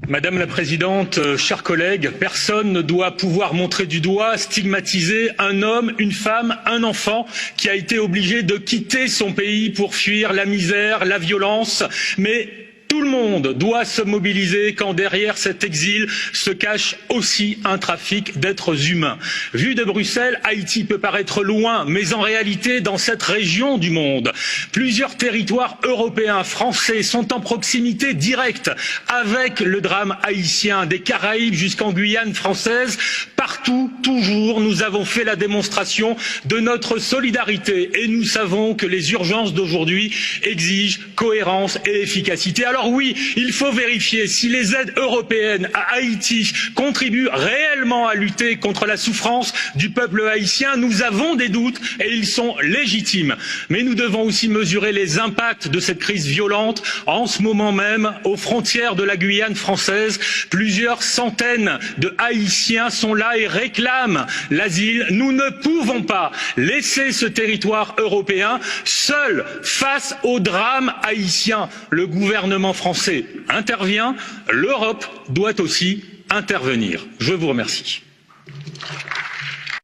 Madame la Présidente, chers collègues, personne ne doit pouvoir montrer du doigt, stigmatiser un homme, une femme, un enfant qui a été obligé de quitter son pays pour fuir la misère, la violence, mais tout le monde doit se mobiliser quand derrière cet exil se cache aussi un trafic d'êtres humains. Vu de Bruxelles, Haïti peut paraître loin, mais en réalité, dans cette région du monde, plusieurs territoires européens, français sont en proximité directe avec le drame haïtien, des Caraïbes jusqu'en Guyane française. Partout, toujours, nous avons fait la démonstration de notre solidarité et nous savons que les urgences d'aujourd'hui exigent cohérence et efficacité. Alors oui, il faut vérifier si les aides européennes à Haïti contribuent réellement à lutter contre la souffrance du peuple haïtien. Nous avons des doutes et ils sont légitimes. Mais nous devons aussi mesurer les impacts de cette crise violente. En ce moment même, aux frontières de la Guyane française, plusieurs centaines de Haïtiens sont là et réclament l'asile. Nous ne pouvons pas laisser ce territoire européen seul face au drame haïtien. Le gouvernement français intervient, l'Europe doit aussi intervenir. Je vous remercie.